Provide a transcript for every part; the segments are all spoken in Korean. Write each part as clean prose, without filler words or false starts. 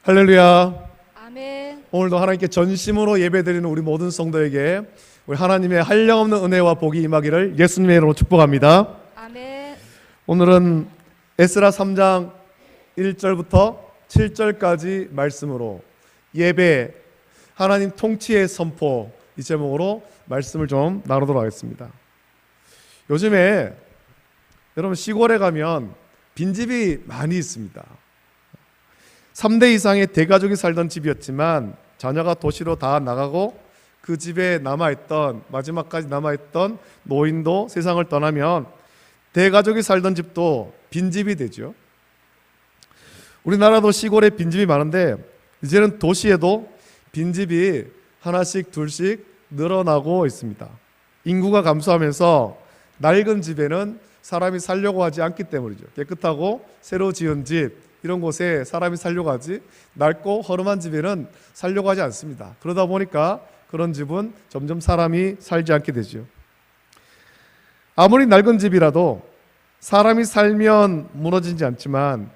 할렐루야. 아멘. 오늘도 하나님께 전심으로 예배드리는 우리 모든 성도에게 우리 하나님의 한량없는 은혜와 복이 임하기를 예수님의 이름으로 축복합니다. 아멘. 오늘은 에스라 3장 1절부터 7절까지 말씀으로 예배, 하나님 통치의 선포, 이 제목으로 말씀을 좀 나누도록 하겠습니다. 요즘에 여러분 시골에 가면 빈집이 많이 있습니다. 3대 이상의 대가족이 살던 집이었지만 자녀가 도시로 다 나가고 그 집에 남아있던, 마지막까지 남아있던 노인도 세상을 떠나면 대가족이 살던 집도 빈집이 되죠. 우리나라도 시골에 빈집이 많은데 이제는 도시에도 빈집이 하나씩 둘씩 늘어나고 있습니다. 인구가 감소하면서 낡은 집에는 사람이 살려고 하지 않기 때문이죠. 깨끗하고 새로 지은 집, 이런 곳에 사람이 살려고 하지, 낡고 허름한 집에는 살려고 하지 않습니다. 그러다 보니까 그런 집은 점점 사람이 살지 않게 되죠. 아무리 낡은 집이라도 사람이 살면 무너지지 않지만,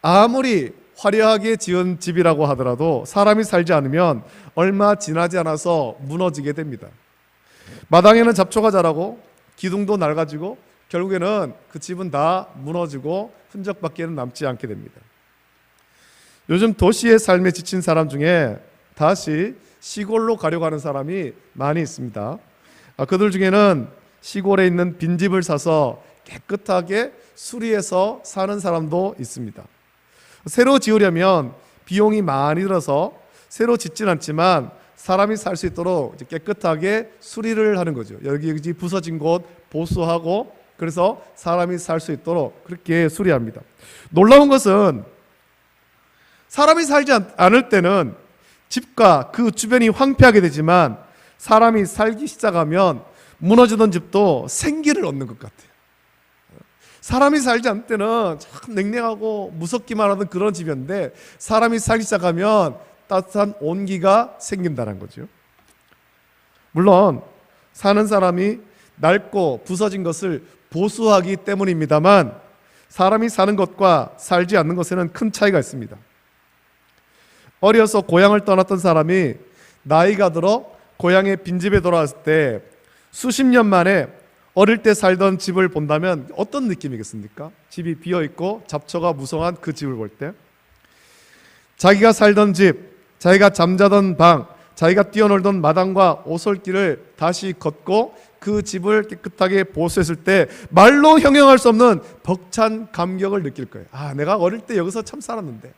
아무리 화려하게 지은 집이라고 하더라도 사람이 살지 않으면 얼마 지나지 않아서 무너지게 됩니다. 마당에는 잡초가 자라고 기둥도 낡아지고 결국에는 그 집은 다 무너지고 흔적밖에는 남지 않게 됩니다. 요즘 도시의 삶에 지친 사람 중에 다시 시골로 가려고 하는 사람이 많이 있습니다. 그들 중에는 시골에 있는 빈집을 사서 깨끗하게 수리해서 사는 사람도 있습니다. 새로 지으려면 비용이 많이 들어서 새로 짓진 않지만 사람이 살 수 있도록 깨끗하게 수리를 하는 거죠. 여기 부서진 곳 보수하고, 그래서 사람이 살 수 있도록 그렇게 수리합니다. 놀라운 것은 사람이 살지 않을 때는 집과 그 주변이 황폐하게 되지만 사람이 살기 시작하면 무너지던 집도 생기를 얻는 것 같아요. 사람이 살지 않을 때는 참 냉랭하고 무섭기만 하던 그런 집이었는데 사람이 살기 시작하면 따뜻한 온기가 생긴다는 거죠. 물론 사는 사람이 낡고 부서진 것을 보수하기 때문입니다만 사람이 사는 것과 살지 않는 것에는 큰 차이가 있습니다. 어려서 고향을 떠났던 사람이 나이가 들어 고향의 빈집에 돌아왔을 때 수십 년 만에 어릴 때 살던 집을 본다면 어떤 느낌이겠습니까? 집이 비어있고 잡초가 무성한 그 집을 볼 때 자기가 살던 집, 자기가 잠자던 방, 자기가 뛰어놀던 마당과 오솔길을 다시 걷고 그 집을 깨끗하게 보수했을 때 말로 형용할 수 없는 벅찬 감격을 느낄 거예요. 내가 어릴 때 여기서 참 살았는데,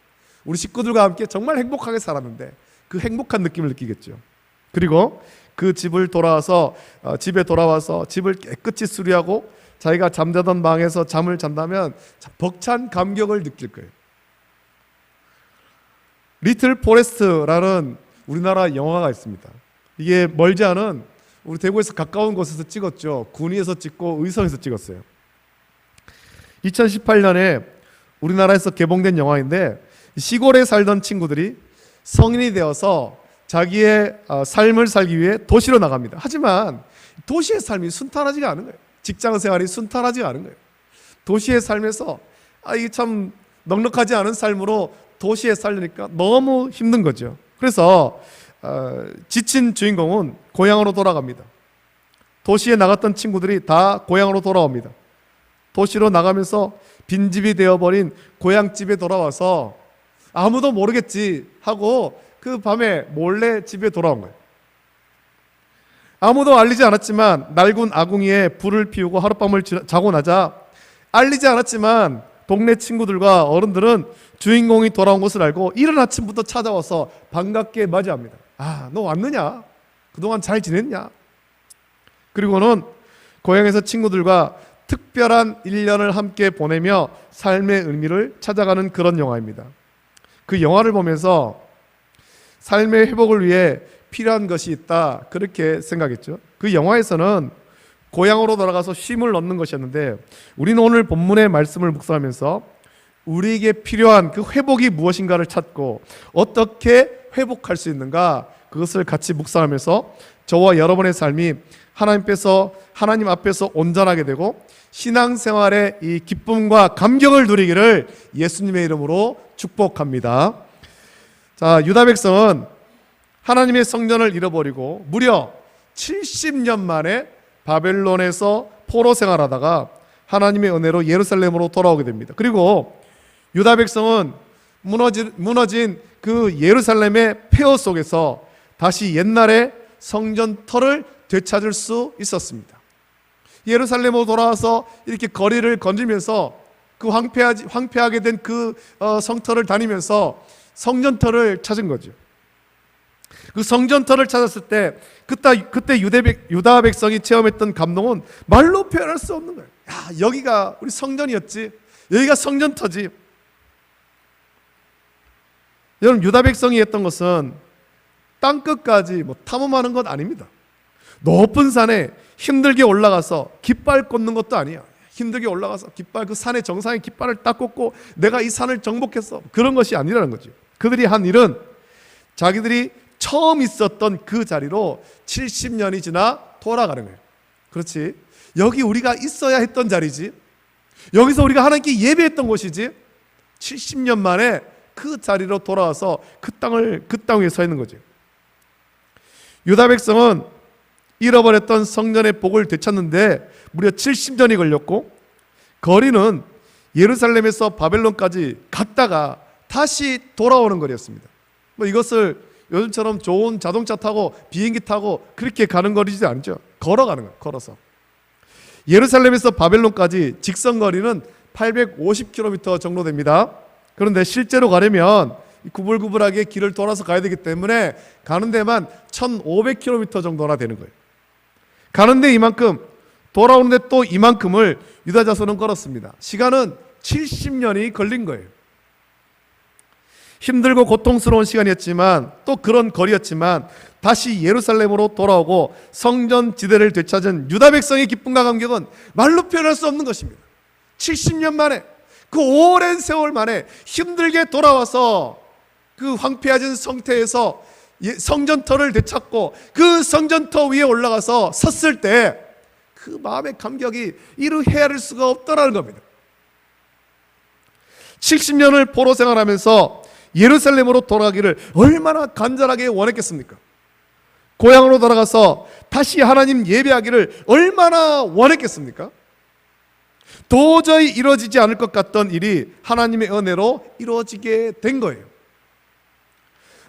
우리 식구들과 함께 정말 행복하게 살았는데, 그 행복한 느낌을 느끼겠죠. 그리고 그 집을 집에 돌아와서 집을 깨끗이 수리하고 자기가 잠자던 방에서 잠을 잔다면 벅찬 감격을 느낄 거예요. 리틀 포레스트라는 우리나라 영화가 있습니다. 이게 멀지 않은 우리 대구에서 가까운 곳에서 찍었죠. 군위에서 찍고 의성에서 찍었어요. 2018년에 우리나라에서 개봉된 영화인데 시골에 살던 친구들이 성인이 되어서 자기의 삶을 살기 위해 도시로 나갑니다. 하지만 도시의 삶이 순탄하지가 않은 거예요. 직장 생활이 순탄하지가 않은 거예요. 도시의 삶에서 이게 참 넉넉하지 않은 삶으로 도시에 살려니까 너무 힘든 거죠. 그래서 지친 주인공은 고향으로 돌아갑니다. 도시에 나갔던 친구들이 다 고향으로 돌아옵니다. 도시로 나가면서 빈집이 되어버린 고향집에 돌아와서 아무도 모르겠지 하고 그 밤에 몰래 집에 돌아온 거예요. 아무도 알리지 않았지만 낡은 아궁이에 불을 피우고 하룻밤을 자고 나자 알리지 않았지만 동네 친구들과 어른들은 주인공이 돌아온 것을 알고 이른 아침부터 찾아와서 반갑게 맞이합니다. 너 왔느냐? 그동안 잘 지냈냐? 그리고는 고향에서 친구들과 특별한 1년을 함께 보내며 삶의 의미를 찾아가는 그런 영화입니다. 그 영화를 보면서 삶의 회복을 위해 필요한 것이 있다, 그렇게 생각했죠. 그 영화에서는 고향으로 돌아가서 쉼을 얻는 것이었는데 우리는 오늘 본문의 말씀을 묵상하면서 우리에게 필요한 그 회복이 무엇인가를 찾고 어떻게 회복할 수 있는가, 그것을 같이 묵상하면서 저와 여러분의 삶이 하나님 앞에서 온전하게 되고 신앙생활의 이 기쁨과 감격을 누리기를 예수님의 이름으로 축복합니다. 자, 유다 백성은 하나님의 성전을 잃어버리고 무려 70년 만에 바벨론에서 포로 생활하다가 하나님의 은혜로 예루살렘으로 돌아오게 됩니다. 그리고 유다 백성은 무너진 그 예루살렘의 폐허 속에서 다시 옛날의 성전터를 되찾을 수 있었습니다. 예루살렘으로 돌아와서 이렇게 거리를 건지면서 그 황폐하게 된 그 성터를 다니면서 성전터를 찾은 거죠. 그 성전터를 찾았을 때 그때 유다 백성이 체험했던 감동은 말로 표현할 수 없는 거예요. 야, 여기가 우리 성전이었지. 여기가 성전터지. 여러분, 유다 백성이 했던 것은 땅끝까지 탐험하는 것 아닙니다. 높은 산에 힘들게 올라가서 깃발 꽂는 것도 아니야. 힘들게 올라가서 깃발, 그 산의 정상에 깃발을 딱 꽂고 내가 이 산을 정복했어, 그런 것이 아니라는 거죠. 그들이 한 일은 자기들이 처음 있었던 그 자리로 70년이 지나 돌아가는 거예요. 그렇지, 여기 우리가 있어야 했던 자리지, 여기서 우리가 하나님께 예배했던 곳이지, 70년 만에 그 자리로 돌아와서 그 땅 위에 서 있는 거죠. 유다 백성은 잃어버렸던 성전의 복을 되찾는데 무려 70년이 걸렸고, 거리는 예루살렘에서 바벨론까지 갔다가 다시 돌아오는 거리였습니다. 이것을 요즘처럼 좋은 자동차 타고 비행기 타고 그렇게 가는 거리지 않죠. 걸어가는 거예요. 걸어서. 예루살렘에서 바벨론까지 직선 거리는 850km 정도 됩니다. 그런데 실제로 가려면 구불구불하게 길을 돌아서 가야 되기 때문에 가는 데만 1500km 정도나 되는 거예요. 가는데 이만큼, 돌아오는데 또 이만큼을 유다 자손은 걸었습니다. 시간은 70년이 걸린 거예요. 힘들고 고통스러운 시간이었지만, 또 그런 거리였지만 다시 예루살렘으로 돌아오고 성전 지대를 되찾은 유다 백성의 기쁨과 감격은 말로 표현할 수 없는 것입니다. 70년 만에, 그 오랜 세월 만에 힘들게 돌아와서 그 황폐해진 성태에서 성전터를 되찾고 그 성전터 위에 올라가서 섰을 때 그 마음의 감격이 이루 헤아릴 수가 없더라는 겁니다. 70년을 포로 생활하면서 예루살렘으로 돌아가기를 얼마나 간절하게 원했겠습니까? 고향으로 돌아가서 다시 하나님 예배하기를 얼마나 원했겠습니까? 도저히 이루어지지 않을 것 같던 일이 하나님의 은혜로 이루어지게 된 거예요.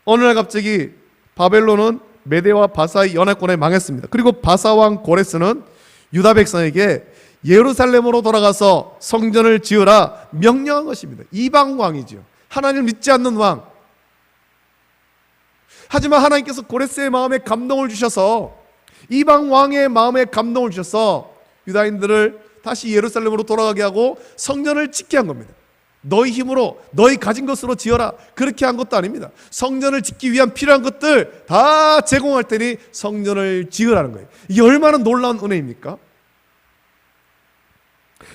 어느 날 갑자기 바벨론은 메대와 바사의 연합군에 망했습니다. 그리고 바사 왕 고레스는 유다 백성에게 예루살렘으로 돌아가서 성전을 지으라 명령한 것입니다. 이방 왕이죠. 하나님을 믿지 않는 왕. 하지만 하나님께서 고레스의 마음에 감동을 주셔서, 이방 왕의 마음에 감동을 주셔서 유다인들을 다시 예루살렘으로 돌아가게 하고 성전을 짓게 한 겁니다. 너희 힘으로, 너희 가진 것으로 지어라, 그렇게 한 것도 아닙니다. 성전을 짓기 위한 필요한 것들 다 제공할 테니 성전을 지으라는 거예요. 이게 얼마나 놀라운 은혜입니까?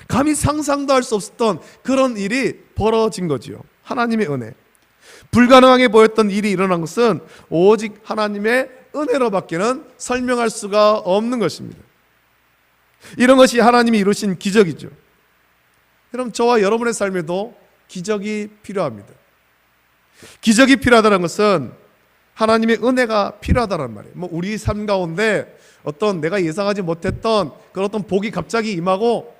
감히 상상도 할 수 없었던 그런 일이 벌어진 거지요. 하나님의 은혜. 불가능하게 보였던 일이 일어난 것은 오직 하나님의 은혜로밖에는 설명할 수가 없는 것입니다. 이런 것이 하나님이 이루신 기적이죠. 여러분, 저와 여러분의 삶에도 기적이 필요합니다. 기적이 필요하다는 것은 하나님의 은혜가 필요하다는 말이에요. 우리 삶 가운데 어떤 내가 예상하지 못했던 그런 어떤 복이 갑자기 임하고,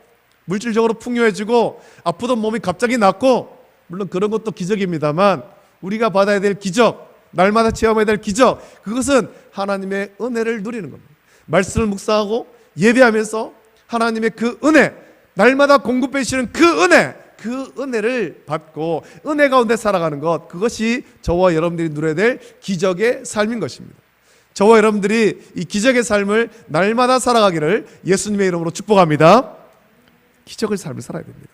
물질적으로 풍요해지고, 아프던 몸이 갑자기 낫고, 물론 그런 것도 기적입니다만 우리가 받아야 될 기적, 날마다 체험해야 될 기적, 그것은 하나님의 은혜를 누리는 겁니다. 말씀을 묵상하고 예배하면서 하나님의 그 은혜, 날마다 공급해 주시는 그 은혜를 받고 은혜 가운데 살아가는 것, 그것이 저와 여러분들이 누려야 될 기적의 삶인 것입니다. 저와 여러분들이 이 기적의 삶을 날마다 살아가기를 예수님의 이름으로 축복합니다. 기적의 삶을 살아야 됩니다.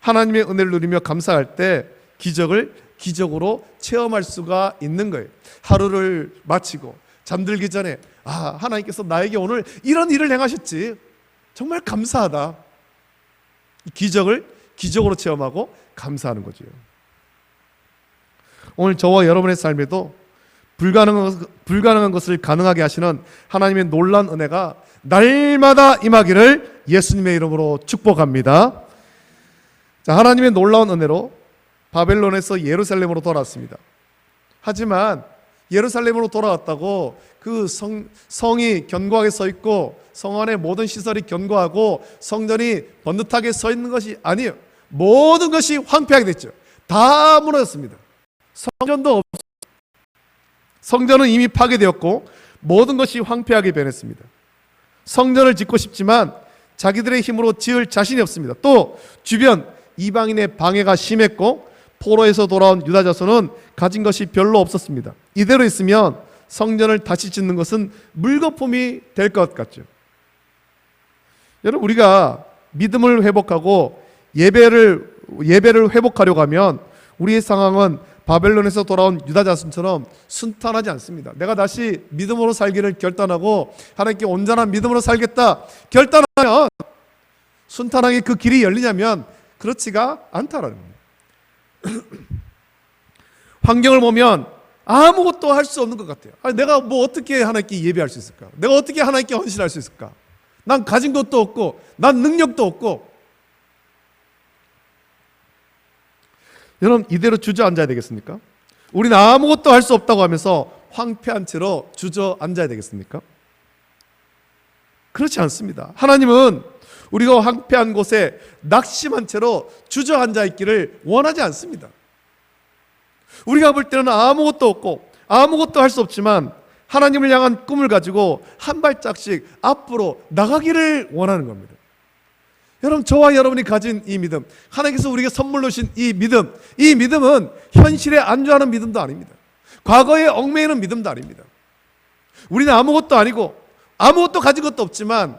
하나님의 은혜를 누리며 감사할 때 기적을 기적으로 체험할 수가 있는 거예요. 하루를 마치고 잠들기 전에, 하나님께서 나에게 오늘 이런 일을 행하셨지, 정말 감사하다. 기적을 기적으로 체험하고 감사하는 거죠. 오늘 저와 여러분의 삶에도 불가능한 것을 가능하게 하시는 하나님의 놀라운 은혜가 날마다 임하기를 예수님의 이름으로 축복합니다. 자, 하나님의 놀라운 은혜로 바벨론에서 예루살렘으로 돌아왔습니다. 하지만 예루살렘으로 돌아왔다고 그 성이 견고하게 서 있고 성 안에 모든 시설이 견고하고 성전이 번듯하게 서 있는 것이 아니에요. 모든 것이 황폐하게 됐죠. 다 무너졌습니다. 성전도 없습니다. 성전은 이미 파괴되었고 모든 것이 황폐하게 변했습니다. 성전을 짓고 싶지만 자기들의 힘으로 지을 자신이 없습니다. 또 주변 이방인의 방해가 심했고 포로에서 돌아온 유다 자손은 가진 것이 별로 없었습니다. 이대로 있으면 성전을 다시 짓는 것은 물거품이 될 것 같죠. 여러분, 우리가 믿음을 회복하고 예배를 회복하려고 하면 우리의 상황은 바벨론에서 돌아온 유다 자손처럼 순탄하지 않습니다. 내가 다시 믿음으로 살기를 결단하고 하나님께 온전한 믿음으로 살겠다 결단하면 순탄하게 그 길이 열리냐면 그렇지가 않다라는 겁니다. 환경을 보면 아무것도 할 수 없는 것 같아요. 내가 뭐 어떻게 하나님께 예배할 수 있을까? 내가 어떻게 하나님께 헌신할 수 있을까? 난 가진 것도 없고 난 능력도 없고. 여러분, 이대로 주저앉아야 되겠습니까? 우리는 아무것도 할 수 없다고 하면서 황폐한 채로 주저앉아야 되겠습니까? 그렇지 않습니다. 하나님은 우리가 황폐한 곳에 낙심한 채로 주저앉아 있기를 원하지 않습니다. 우리가 볼 때는 아무것도 없고 아무것도 할 수 없지만 하나님을 향한 꿈을 가지고 한 발짝씩 앞으로 나가기를 원하는 겁니다. 여러분, 저와 여러분이 가진 이 믿음, 하나님께서 우리에게 선물로 주신 이 믿음은 현실에 안주하는 믿음도 아닙니다. 과거에 얽매이는 믿음도 아닙니다. 우리는 아무것도 아니고 아무것도 가진 것도 없지만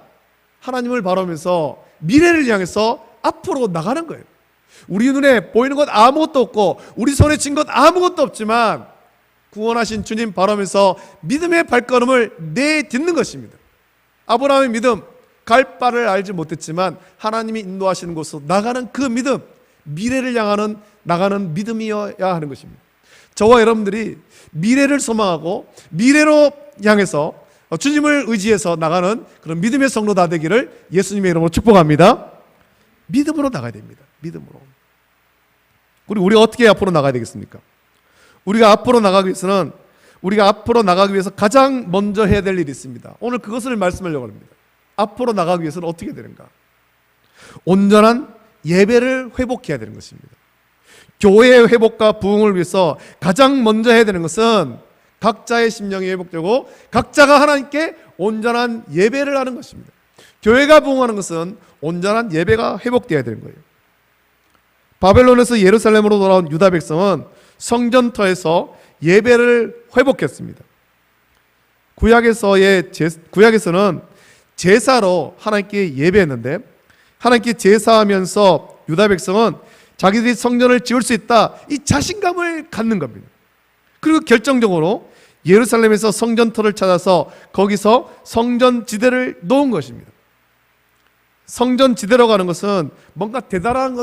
하나님을 바라보면서 미래를 향해서 앞으로 나가는 거예요. 우리 눈에 보이는 것 아무것도 없고 우리 손에 쥔 것 아무것도 없지만 구원하신 주님 바라보면서 믿음의 발걸음을 내딛는 것입니다. 아브라함의 믿음, 갈 바를 알지 못했지만 하나님이 인도하시는 곳으로 나가는 그 믿음, 미래를 향하는 나가는 믿음이어야 하는 것입니다. 저와 여러분들이 미래를 소망하고 미래로 향해서 주님을 의지해서 나가는 그런 믿음의 성도 다 되기를 예수님의 이름으로 축복합니다. 믿음으로 나가야 됩니다. 믿음으로. 우리가 어떻게 앞으로 나가야 되겠습니까? 우리가 앞으로 나가기 위해서 가장 먼저 해야 될 일이 있습니다. 오늘 그것을 말씀하려고 합니다. 앞으로 나가기 위해서는 어떻게 되는가? 온전한 예배를 회복해야 되는 것입니다. 교회의 회복과 부흥을 위해서 가장 먼저 해야 되는 것은 각자의 심령이 회복되고 각자가 하나님께 온전한 예배를 하는 것입니다. 교회가 부흥하는 것은 온전한 예배가 회복되어야 되는 거예요. 바벨론에서 예루살렘으로 돌아온 유다 백성은 성전터에서 예배를 회복했습니다. 구약에서는 제사로 하나님께 예배했는데 하나님께 제사하면서 유다 백성은 자기들이 성전을 지을 수 있다, 이 자신감을 갖는 겁니다. 그리고 결정적으로 예루살렘에서 성전터를 찾아서 거기서 성전지대를 놓은 것입니다. 성전지대라고 하는 것은 뭔가 대단한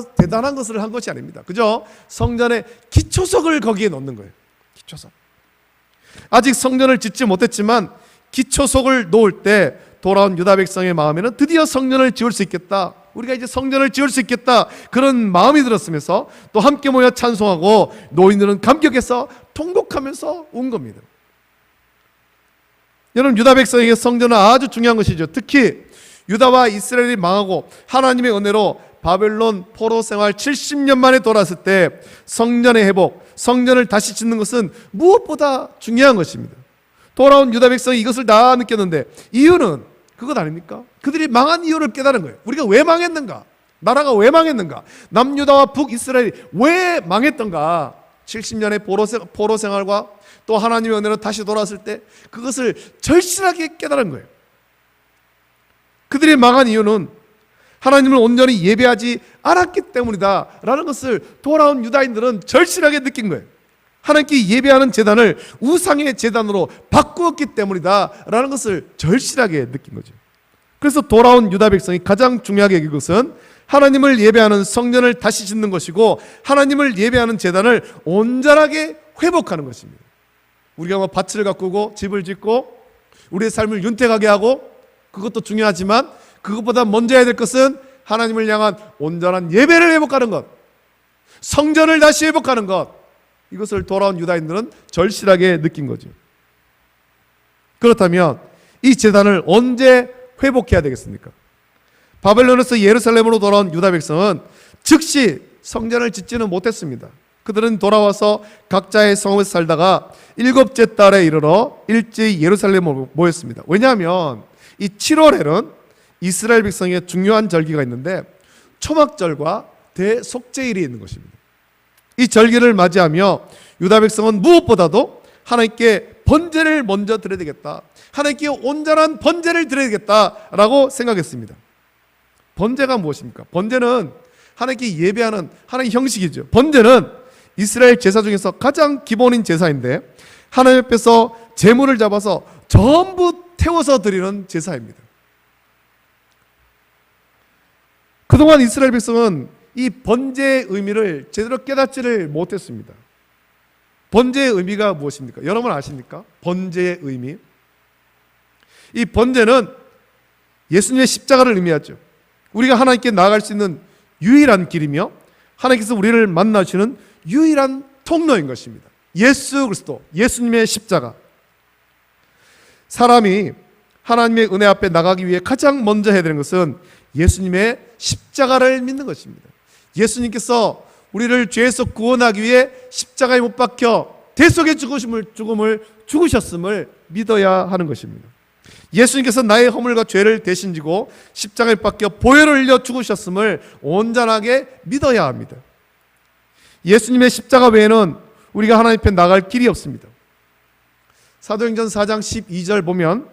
것을 한 것이 아닙니다. 그죠? 성전의 기초석을 거기에 놓는 거예요. 기초석. 아직 성전을 짓지 못했지만 기초석을 놓을 때 돌아온 유다 백성의 마음에는 드디어 성전을 지을 수 있겠다, 우리가 이제 성전을 지을 수 있겠다, 그런 마음이 들었으면서 또 함께 모여 찬송하고 노인들은 감격해서 통곡하면서 온 겁니다. 여러분, 유다 백성에게 성전은 아주 중요한 것이죠. 특히 유다와 이스라엘이 망하고 하나님의 은혜로 바벨론 포로 생활 70년 만에 돌아왔을 때 성전의 회복, 성전을 다시 짓는 것은 무엇보다 중요한 것입니다. 돌아온 유다 백성이 이것을 다 느꼈는데 이유는 그것 아닙니까? 그들이 망한 이유를 깨달은 거예요. 우리가 왜 망했는가? 나라가 왜 망했는가? 남유다와 북이스라엘이 왜 망했던가? 70년의 포로 생활과 또 하나님의 은혜로 다시 돌아왔을 때 그것을 절실하게 깨달은 거예요. 그들이 망한 이유는 하나님을 온전히 예배하지 않았기 때문이다 라는 것을 돌아온 유다인들은 절실하게 느낀 거예요. 하나님께 예배하는 제단을 우상의 제단으로 바꾸었기 때문이다 라는 것을 절실하게 느낀 거죠. 그래서 돌아온 유다 백성이 가장 중요하게 여긴 것은 하나님을 예배하는 성전을 다시 짓는 것이고 하나님을 예배하는 제단을 온전하게 회복하는 것입니다. 우리가 뭐 밭을 가꾸고 집을 짓고 우리의 삶을 윤택하게 하고 그것도 중요하지만 그것보다 먼저 해야 될 것은 하나님을 향한 온전한 예배를 회복하는 것, 성전을 다시 회복하는 것, 이것을 돌아온 유다인들은 절실하게 느낀 거죠. 그렇다면 이 제단을 언제 회복해야 되겠습니까? 바벨론에서 예루살렘으로 돌아온 유다 백성은 즉시 성전을 짓지는 못했습니다. 그들은 돌아와서 각자의 성읍에서 살다가 7째 달에 이르러 일제히 예루살렘으로 모였습니다. 왜냐하면 이 7월에는 이스라엘 백성의 중요한 절기가 있는데 초막절과 대속죄일이 있는 것입니다. 이 절기를 맞이하며 유다 백성은 무엇보다도 하나님께 번제를 먼저 드려야 되겠다, 하나님께 온전한 번제를 드려야 되겠다라고 생각했습니다. 번제가 무엇입니까? 번제는 하나님께 예배하는 하나님의 형식이죠. 번제는 이스라엘 제사 중에서 가장 기본인 제사인데 하나님 앞에서 제물을 잡아서 전부 태워서 드리는 제사입니다. 그동안 이스라엘 백성은 이 번제의 의미를 제대로 깨닫지를 못했습니다. 번제의 의미가 무엇입니까? 여러분 아십니까? 번제의 의미. 이 번제는 예수님의 십자가를 의미하죠. 우리가 하나님께 나아갈 수 있는 유일한 길이며 하나님께서 우리를 만나시는 유일한 통로인 것입니다. 예수 그리스도, 예수님의 십자가. 사람이 하나님의 은혜 앞에 나가기 위해 가장 먼저 해야 되는 것은 예수님의 십자가를 믿는 것입니다. 예수님께서 우리를 죄에서 구원하기 위해 십자가에 못 박혀 대속의 죽음을 죽으셨음을 믿어야 하는 것입니다. 예수님께서 나의 허물과 죄를 대신 지고 십자가에 박혀 보혈을 흘려 죽으셨음을 온전하게 믿어야 합니다. 예수님의 십자가 외에는 우리가 하나님 앞에 나갈 길이 없습니다. 사도행전 4장 12절 보면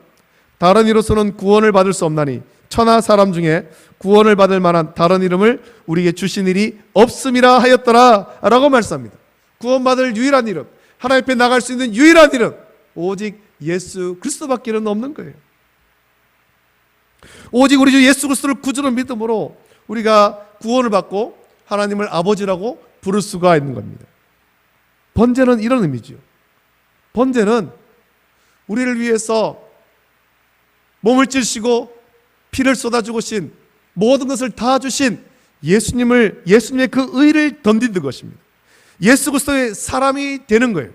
다른 이로서는 구원을 받을 수 없나니 천하 사람 중에 구원을 받을 만한 다른 이름을 우리에게 주신 일이 없음이라 하였더라 라고 말씀합니다. 구원받을 유일한 이름, 하나님 앞에 나갈 수 있는 유일한 이름, 오직 예수 그리스도밖에는 없는 거예요. 오직 우리 주 예수 그리스도를 구주로 믿음으로 우리가 구원을 받고 하나님을 아버지라고 부를 수가 있는 겁니다. 번제는 이런 의미죠. 번제는 우리를 위해서 몸을 찢으시고 피를 쏟아주신 모든 것을 다 주신 예수님의 그 의를 던지는 것입니다. 예수 그리스도의 사람이 되는 거예요.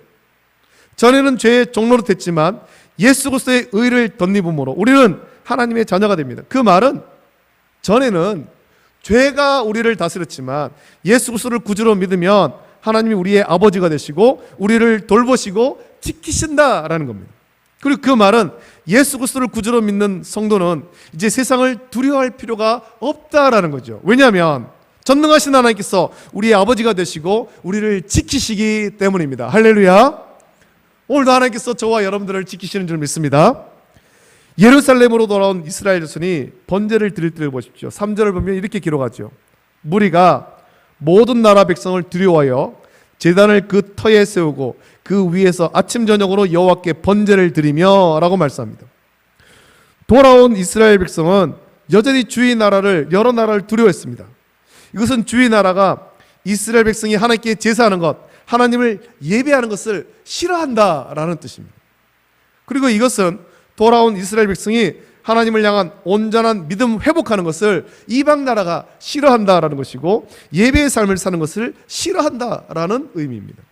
전에는 죄의 종로로 됐지만 예수 그리스도의 의를 덧입음으로 우리는 하나님의 자녀가 됩니다. 그 말은 전에는 죄가 우리를 다스렸지만 예수 그리스도를 구주로 믿으면 하나님이 우리의 아버지가 되시고 우리를 돌보시고 지키신다라는 겁니다. 그리고 그 말은 예수 그리스도를 구주로 믿는 성도는 이제 세상을 두려워할 필요가 없다라는 거죠. 왜냐하면 전능하신 하나님께서 우리의 아버지가 되시고 우리를 지키시기 때문입니다. 할렐루야. 오늘도 하나님께서 저와 여러분들을 지키시는 줄 믿습니다. 예루살렘으로 돌아온 이스라엘 자손이 번제를 드릴 때를 보십시오. 3절을 보면 이렇게 기록하죠. 무리가 모든 나라 백성을 두려워하여 제단을 그 터에 세우고 그 위에서 아침 저녁으로 여호와께 번제를 드리며 라고 말씀합니다. 돌아온 이스라엘 백성은 여전히 주위 나라를, 여러 나라를 두려워했습니다. 이것은 주위 나라가 이스라엘 백성이 하나님께 제사하는 것, 하나님을 예배하는 것을 싫어한다라는 뜻입니다. 그리고 이것은 돌아온 이스라엘 백성이 하나님을 향한 온전한 믿음 회복하는 것을 이방 나라가 싫어한다라는 것이고 예배의 삶을 사는 것을 싫어한다라는 의미입니다.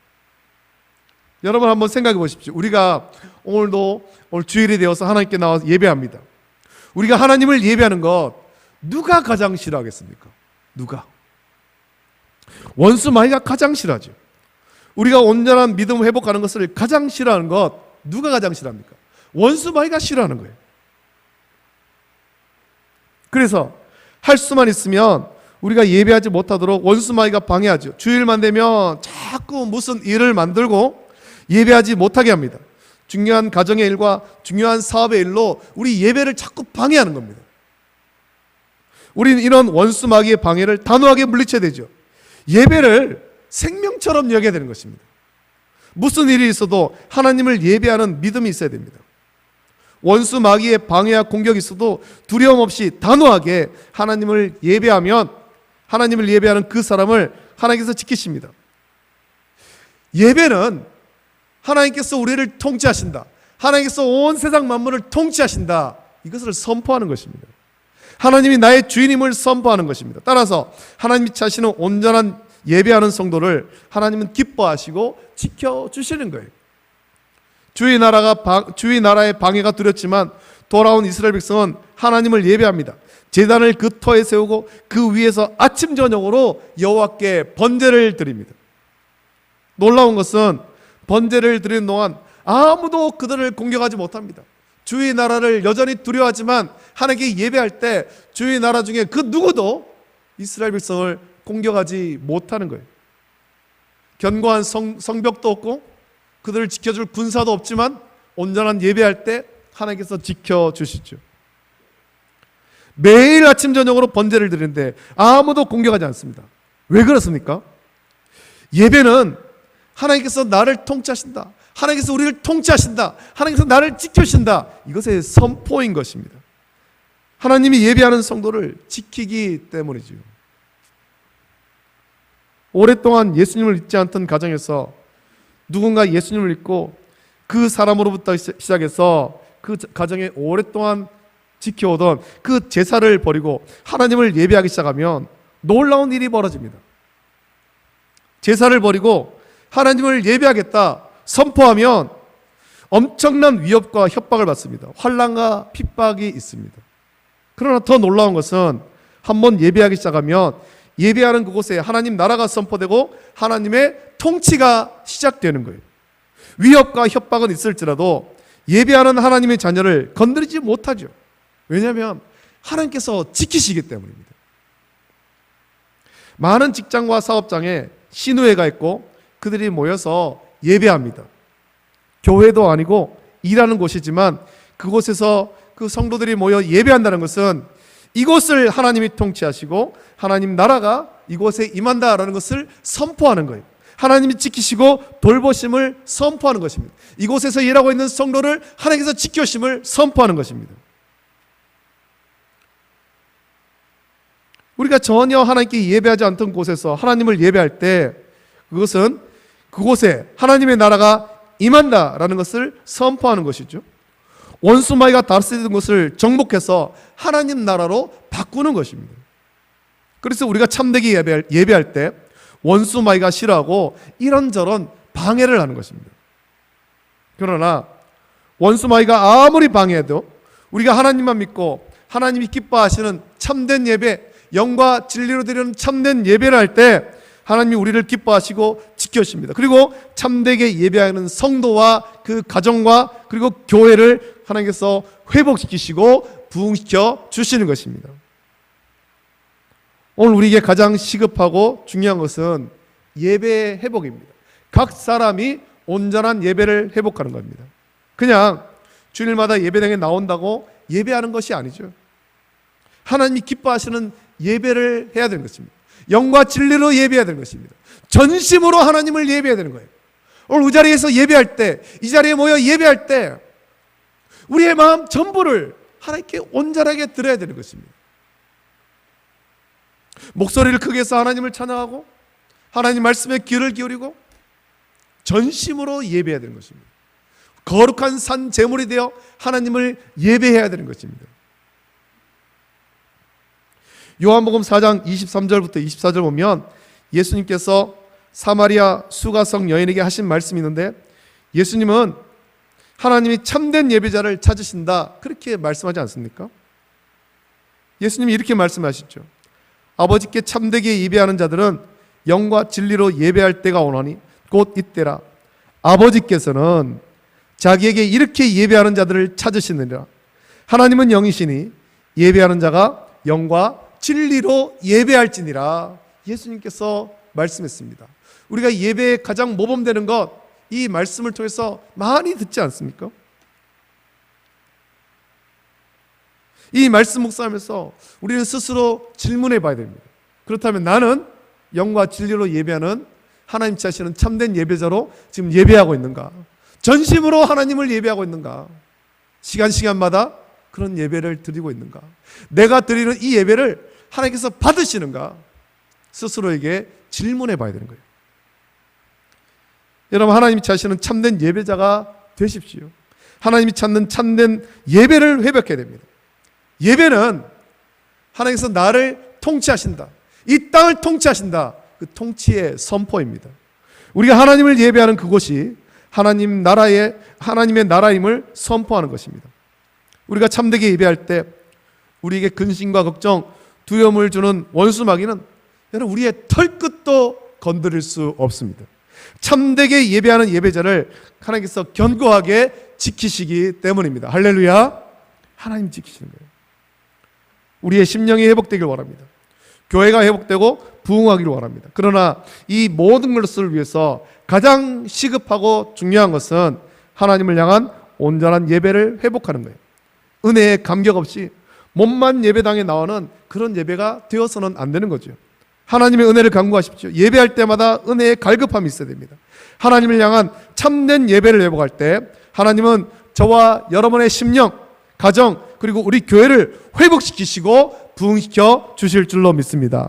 여러분 한번 생각해 보십시오. 우리가 오늘 주일이 되어서 하나님께 나와서 예배합니다. 우리가 하나님을 예배하는 것 누가 가장 싫어하겠습니까? 누가? 원수 마귀가 가장 싫어하죠. 우리가 온전한 믿음을 회복하는 것을 가장 싫어하는 것 누가 가장 싫어합니까? 원수 마귀가 싫어하는 거예요. 그래서 할 수만 있으면 우리가 예배하지 못하도록 원수 마귀가 방해하죠. 주일만 되면 자꾸 무슨 일을 만들고 예배하지 못하게 합니다. 중요한 가정의 일과 중요한 사업의 일로 우리 예배를 자꾸 방해하는 겁니다. 우리는 이런 원수 마귀의 방해를 단호하게 물리쳐야 되죠. 예배를 생명처럼 여겨야 되는 것입니다. 무슨 일이 있어도 하나님을 예배하는 믿음이 있어야 됩니다. 원수 마귀의 방해와 공격이 있어도 두려움 없이 단호하게 하나님을 예배하면 하나님을 예배하는 그 사람을 하나님께서 지키십니다. 예배는 하나님께서 우리를 통치하신다, 하나님께서 온 세상 만물을 통치하신다, 이것을 선포하는 것입니다. 하나님이 나의 주인임을 선포하는 것입니다. 따라서 하나님이 차시는 온전한 예배하는 성도를 하나님은 기뻐하시고 지켜주시는 거예요. 주의 나라의 방해가 두렵지만 돌아온 이스라엘 백성은 하나님을 예배합니다. 제단을 그 터에 세우고 그 위에서 아침 저녁으로 여호와께 번제를 드립니다. 놀라운 것은 번제를 드리는 동안 아무도 그들을 공격하지 못합니다. 주의 나라를 여전히 두려워하지만 하나님께 예배할 때 주의 나라 중에 그 누구도 이스라엘 백성을 공격하지 못하는 거예요. 견고한 성벽도 없고 그들을 지켜줄 군사도 없지만 온전한 예배할 때 하나님께서 지켜주시죠. 매일 아침 저녁으로 번제를 드리는데 아무도 공격하지 않습니다. 왜 그렇습니까? 예배는 하나님께서 나를 통치하신다, 하나님께서 우리를 통치하신다, 하나님께서 나를 지켜주신다, 이것의 선포인 것입니다. 하나님이 예배하는 성도를 지키기 때문이지요. 오랫동안 예수님을 믿지 않던 가정에서 누군가 예수님을 믿고 그 사람으로부터 시작해서 그 가정에 오랫동안 지켜오던 그 제사를 버리고 하나님을 예배하기 시작하면 놀라운 일이 벌어집니다. 제사를 버리고 하나님을 예배하겠다 선포하면 엄청난 위협과 협박을 받습니다. 환난과 핍박이 있습니다. 그러나 더 놀라운 것은 한번 예배하기 시작하면 예배하는 그곳에 하나님 나라가 선포되고 하나님의 통치가 시작되는 거예요. 위협과 협박은 있을지라도 예배하는 하나님의 자녀를 건드리지 못하죠. 왜냐하면 하나님께서 지키시기 때문입니다. 많은 직장과 사업장에 신우회가 있고 그들이 모여서 예배합니다. 교회도 아니고 일하는 곳이지만 그곳에서 그 성도들이 모여 예배한다는 것은 이곳을 하나님이 통치하시고 하나님 나라가 이곳에 임한다라는 것을 선포하는 거예요. 하나님이 지키시고 돌보심을 선포하는 것입니다. 이곳에서 일하고 있는 성도를 하나님께서 지켜심을 선포하는 것입니다. 우리가 전혀 하나님께 예배하지 않던 곳에서 하나님을 예배할 때 그것은 그곳에 하나님의 나라가 임한다라는 것을 선포하는 것이죠. 원수마귀가 다스리던 것을 정복해서 하나님 나라로 바꾸는 것입니다. 그래서 우리가 참되게 예배할 때 원수마귀가 싫어하고 이런저런 방해를 하는 것입니다. 그러나 원수마귀가 아무리 방해해도 우리가 하나님만 믿고 하나님이 기뻐하시는 참된 예배, 영과 진리로 드리는 참된 예배를 할 때 하나님이 우리를 기뻐하시고 지켜주십니다. 그리고 참되게 예배하는 성도와 그 가정과 그리고 교회를 하나님께서 회복시키시고 부흥시켜 주시는 것입니다. 오늘 우리에게 가장 시급하고 중요한 것은 예배 회복입니다. 각 사람이 온전한 예배를 회복하는 겁니다. 그냥 주일마다 예배당에 나온다고 예배하는 것이 아니죠. 하나님이 기뻐하시는 예배를 해야 되는 것입니다. 영과 진리로 예배해야 되는 것입니다. 전심으로 하나님을 예배해야 되는 거예요. 오늘 이 자리에서 예배할 때, 이 자리에 모여 예배할 때 우리의 마음 전부를 하나님께 온전하게 드려야 되는 것입니다. 목소리를 크게 해서 하나님을 찬양하고 하나님 말씀에 귀를 기울이고 전심으로 예배해야 되는 것입니다. 거룩한 산 제물이 되어 하나님을 예배해야 되는 것입니다. 요한복음 4장 23절부터 24절 보면 예수님께서 사마리아 수가성 여인에게 하신 말씀이 있는데 예수님은 하나님이 참된 예배자를 찾으신다 그렇게 말씀하지 않습니까? 예수님이 이렇게 말씀하시죠. 아버지께 참되게 예배하는 자들은 영과 진리로 예배할 때가 오나니 곧 이때라. 아버지께서는 자기에게 이렇게 예배하는 자들을 찾으시느니라. 하나님은 영이시니 예배하는 자가 영과 진리로 예배할지니라. 예수님께서 말씀했습니다. 우리가 예배에 가장 모범되는 것, 이 말씀을 통해서 많이 듣지 않습니까? 이 말씀 묵상하면서 우리는 스스로 질문해 봐야 됩니다. 그렇다면 나는 영과 진리로 예배하는 하나님 자신은 참된 예배자로 지금 예배하고 있는가? 전심으로 하나님을 예배하고 있는가? 시간마다 그런 예배를 드리고 있는가? 내가 드리는 이 예배를 하나님께서 받으시는가? 스스로에게 질문해 봐야 되는 거예요. 여러분, 하나님이 자신은 참된 예배자가 되십시오. 하나님이 찾는 참된 예배를 회복해야 됩니다. 예배는 하나님께서 나를 통치하신다, 이 땅을 통치하신다, 그 통치의 선포입니다. 우리가 하나님을 예배하는 그곳이 하나님의 나라임을 선포하는 것입니다. 우리가 참되게 예배할 때 우리에게 근심과 걱정, 두려움을 주는 원수 마귀는 여러분 우리의 털끝도 건드릴 수 없습니다. 참되게 예배하는 예배자를 하나님께서 견고하게 지키시기 때문입니다. 할렐루야. 하나님 지키시는 거예요. 우리의 심령이 회복되길 원합니다. 교회가 회복되고 부흥하기를 원합니다. 그러나 이 모든 것을 위해서 가장 시급하고 중요한 것은 하나님을 향한 온전한 예배를 회복하는 거예요. 은혜에 감격 없이 몸만 예배당에 나오는 그런 예배가 되어서는 안 되는 거죠. 하나님의 은혜를 간구하십시오. 예배할 때마다 은혜의 갈급함이 있어야 됩니다. 하나님을 향한 참된 예배를 회복할 때 하나님은 저와 여러분의 심령, 가정, 그리고 우리 교회를 회복시키시고 부흥시켜 주실 줄로 믿습니다.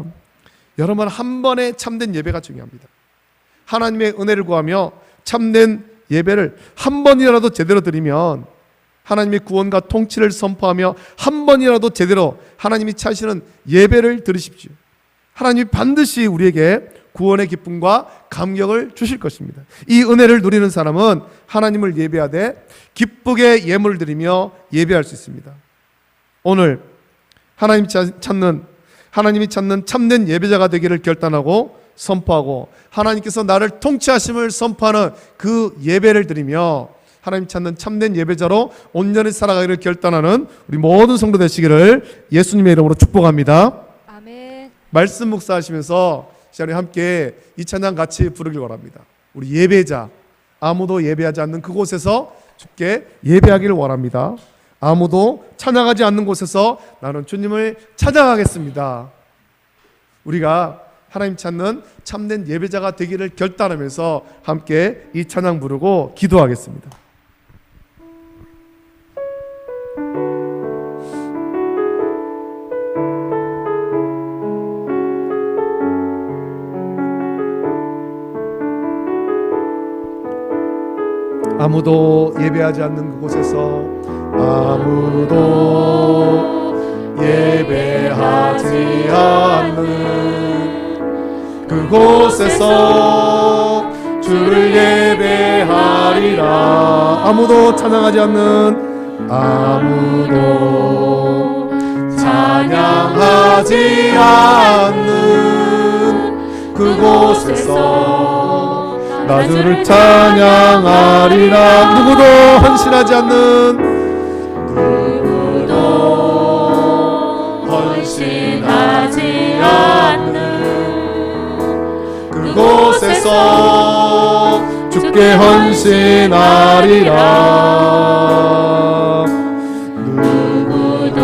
여러분, 한 번의 참된 예배가 중요합니다. 하나님의 은혜를 구하며 참된 예배를 한 번이라도 제대로 드리면 하나님의 구원과 통치를 선포하며 한 번이라도 제대로 하나님이 차시는 예배를 드리십시오. 하나님이 반드시 우리에게 구원의 기쁨과 감격을 주실 것입니다. 이 은혜를 누리는 사람은 하나님을 예배하되 기쁘게 예물을 드리며 예배할 수 있습니다. 오늘 하나님이 찾는 참된 예배자가 되기를 결단하고 선포하고 하나님께서 나를 통치하심을 선포하는 그 예배를 드리며 하나님 찾는 참된 예배자로 온전히 살아가기를 결단하는 우리 모든 성도 되시기를 예수님의 이름으로 축복합니다. 아멘. 말씀 묵상하시면서 시간에 함께 이 찬양 같이 부르길 원합니다. 우리 예배자, 아무도 예배하지 않는 그곳에서 주께 예배하기를 원합니다. 아무도 찬양하지 않는 곳에서 나는 주님을 찬양하겠습니다. 우리가 하나님 찾는 참된 예배자가 되기를 결단하면서 함께 이 찬양 부르고 기도하겠습니다. 아무도 예배하지 않는 그곳에서 아무도 예배하지 않는 그곳에서 주를 예배하리라. 아무도 찬양하지 않는 아무도 찬양하지 않는 그곳에서 나 주를 찬양하리라. 누구도 헌신하지 않는 헌신하지 않는 그곳에서 주께 헌신하리라. 누구도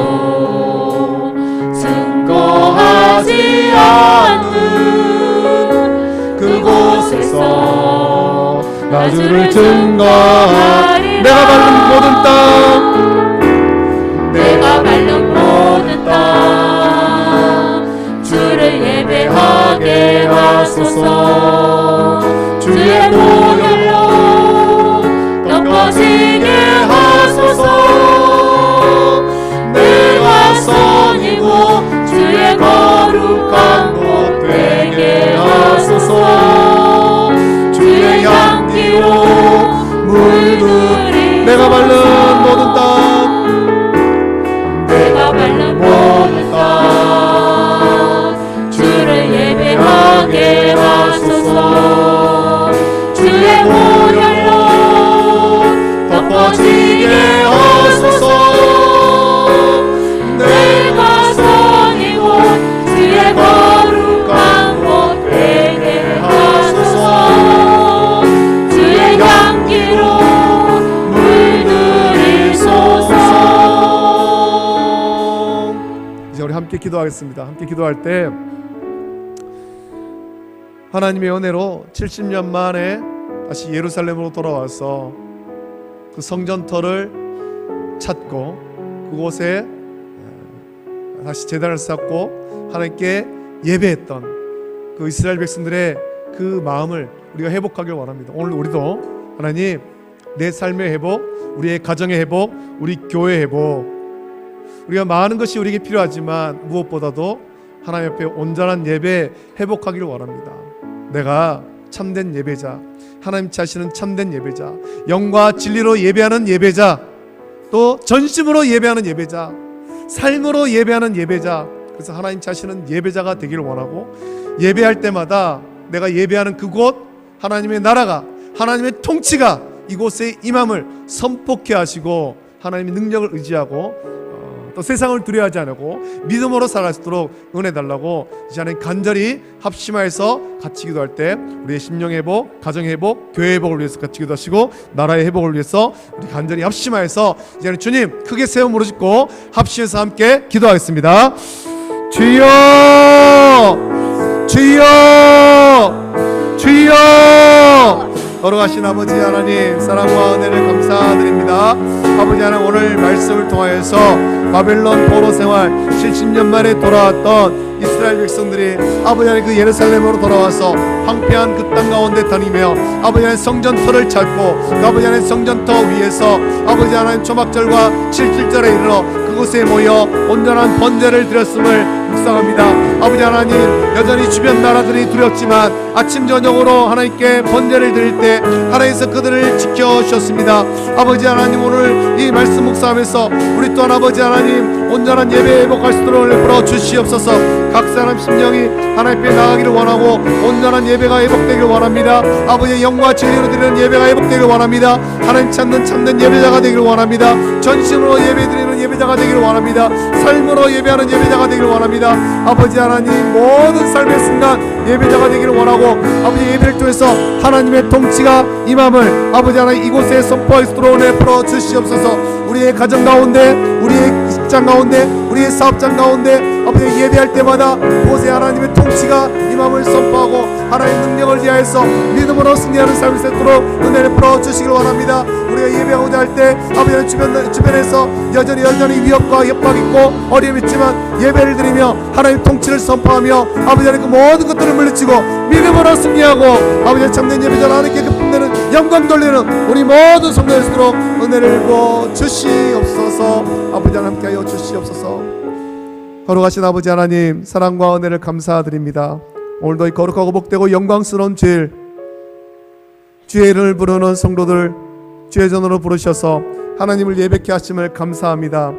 증거하지 않는 그곳에서 나 주를 증거하리라. 내가 밟는 모든 땅, 내가 밟는 모든 땅 주를 예배하게 하소서. 주의 보혈로 덮어지게 하소서. 내가 선이고 주의 거룩한 곳 되게 하소서. 주의 향기로 물들이 내가 밟는 모든 땅, 내가 밟는 모든 땅 주를 예배하게 하소서. 주의 보혈로 덮어지게 하소서. 내가 선이고 주의 거룩한 곳 되게 하소서. 주의 향기로 이제 우리 함께 기도하겠습니다. 함께 기도할 때 하나님의 은혜로 70년 만에 다시 예루살렘으로 돌아와서 그 성전터를 찾고 그곳에 다시 제단을 쌓고 하나님께 예배했던 그 이스라엘 백성들의 그 마음을 우리가 회복하길 원합니다. 오늘 우리도 하나님, 내 삶의 회복, 우리의 가정의 회복, 우리 교회 회복, 우리가 많은 것이 우리에게 필요하지만 무엇보다도 하나님 앞에 온전한 예배 회복하기를 원합니다. 내가 참된 예배자, 하나님 자신은 참된 예배자, 영과 진리로 예배하는 예배자, 또 전심으로 예배하는 예배자, 삶으로 예배하는 예배자. 그래서 하나님 자신은 예배자가 되기를 원하고, 예배할 때마다 내가 예배하는 그곳 하나님의 나라가, 하나님의 통치가 이곳에 임함을 선포케 하시고, 하나님의 능력을 의지하고 또 세상을 두려워하지 않고 믿음으로 살아갈 수 있도록 은혜 달라고 이제 하나님 간절히 합심하여서 같이 기도할 때 우리의 심령 회복, 가정 회복, 교회 회복을 위해서 같이 기도하시고, 나라의 회복을 위해서 우리 간절히 합심하여서 이제 하나님 주님 크게 세워 무릎 꿇고 합심해서 함께 기도하겠습니다. 주여, 주여, 주여. 걸어가신 아버지 하나님, 사랑과 은혜를 감사드립니다. 아버지 하나님, 오늘 말씀을 통하여서 바벨론 포로 생활 70년 만에 돌아왔던 이스라엘 백성들이 아버지 하나님 그 예루살렘으로 돌아와서 황폐한 그 땅 가운데 다니며 아버지 하나님 성전터를 찾고, 아버지 하나님 성전터 위에서 아버지 하나님 초막절과 7.7절에 이르러 그곳에 모여 온전한 번제를 드렸음을 묵상합니다. 아버지 하나님, 여전히 주변 나라들이 두렵지만 아침 저녁으로 하나님께 번제를 드릴 때 하나님께서 그들을 지켜주셨습니다. 아버지 하나님, 오늘 이 말씀 묵상하면서 우리 또한 아버지 하나님 온전한 예배 회복할 수 있도록 베풀어 주시옵소서. 각 사람 심령이 하나님 앞에 나가기를 원하고 온전한 예배가 회복되기를 원합니다. 아버지의 영과 진리로 드리는 예배가 회복되기를 원합니다. 하나님 찾는 참된 예배자가 되기를 원합니다. 전심으로 예배드리는 예배자가 되기를 원합니다. 삶으로 예배하는 예배자가 되기를 원합니다. 아버지 하나님, 모든 삶의 순간 예배자가 되기를 원하고, 아버지 예배를 통해서 하나님의 통치가 임함을 아버지 하나님 이곳에 선포할 수 있도록 베풀어 주시옵소서. 우리의 가정 가운데, 우리의 직장 가운데, 우리의 사업장 가운데 아버지 예배할 때마다 그곳에 하나님의 통치가 임함을 선포하고 하나님의 능력을 위하여서 믿음으로 승리하는 삶이 되도록 은혜를 베풀어 주시길 원합니다. 우리가 예배하고자 할 때 아버지 주변에서 여전히 위협과 협박이 있고 어려움이 있지만 예배를 드리며 하나님의 통치를 선포하며 아버지 하나님 그 모든 것들을 물리치고 믿음으로 승리하고 아버지 참된 예배자 하나님께 기쁨되는 영광 돌리는 우리 모든 성도들 되도록 은혜를 부어 주시옵소서. 아버지 하나님 함께하여 주시옵소서. 거룩하신 아버지 하나님, 사랑과 은혜를 감사드립니다. 오늘도 이 거룩하고 복되고 영광스러운 주의 이름을 부르는 성도들 주의 전으로 부르셔서 하나님을 예배케 하심을 감사합니다.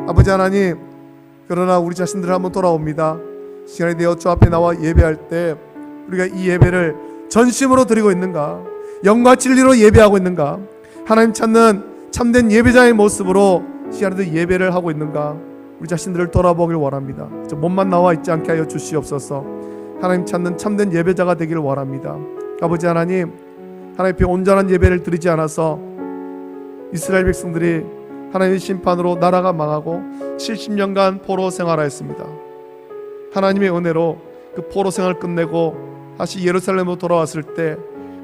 아버지 하나님, 그러나 우리 자신들 한번 돌아옵니다. 시간이 되어 주 앞에 나와 예배할 때 우리가 이 예배를 전심으로 드리고 있는가, 영과 진리로 예배하고 있는가, 하나님 찾는 참된 예배자의 모습으로 시간에도 예배를 하고 있는가, 우리 자신들을 돌아보길 원합니다. 저 몸만 나와 있지 않게 하여 주시옵소서. 하나님 찾는 참된 예배자가 되기를 원합니다. 아버지 하나님, 하나님 앞에 온전한 예배를 드리지 않아서 이스라엘 백성들이 하나님의 심판으로 나라가 망하고 70년간 포로 생활하였습니다. 하나님의 은혜로 그 포로 생활을 끝내고 다시 예루살렘으로 돌아왔을 때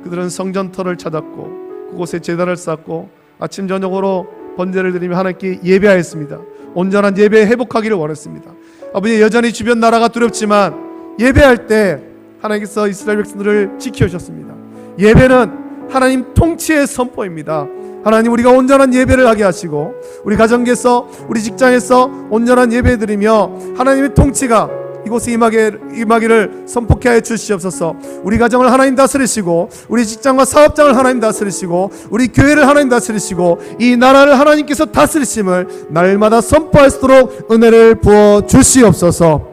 그들은 성전터를 찾았고 그곳에 제단을 쌓고 아침 저녁으로 번제를 드리며 하나님께 예배하였습니다. 온전한 예배 회복하기를 원했습니다. 아버지, 여전히 주변 나라가 두렵지만 예배할 때 하나님께서 이스라엘 백성들을 지켜주셨습니다. 예배는 하나님 통치의 선포입니다. 하나님, 우리가 온전한 예배를 하게 하시고 우리 가정에서 우리 직장에서 온전한 예배 드리며 하나님의 통치가 이곳에 임하기를 선포케 하여 주시옵소서. 우리 가정을 하나님 다스리시고 우리 직장과 사업장을 하나님 다스리시고 우리 교회를 하나님 다스리시고 이 나라를 하나님께서 다스리심을 날마다 선포할 수 있도록 은혜를 부어 주시옵소서.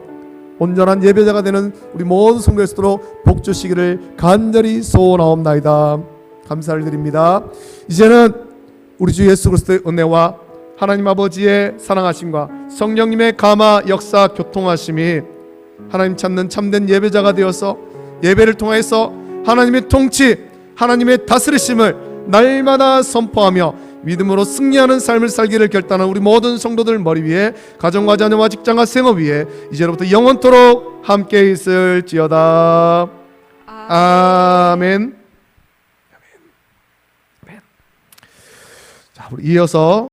온전한 예배자가 되는 우리 모든 성도일 수 있도록 복 주시기를 간절히 소원하옵나이다. 감사를 드립니다. 이제는 우리 주 예수 그리스도의 은혜와 하나님 아버지의 사랑하심과 성령님의 감화 역사 교통하심이 하나님 찾는 참된 예배자가 되어서 예배를 통해서 하나님의 통치, 하나님의 다스리심을 날마다 선포하며 믿음으로 승리하는 삶을 살기를 결단한 우리 모든 성도들 머리 위에, 가정과 자녀와 직장과 생업 위에 이제로부터 영원토록 함께 있을지어다. 아멘. 자, 우리 이어서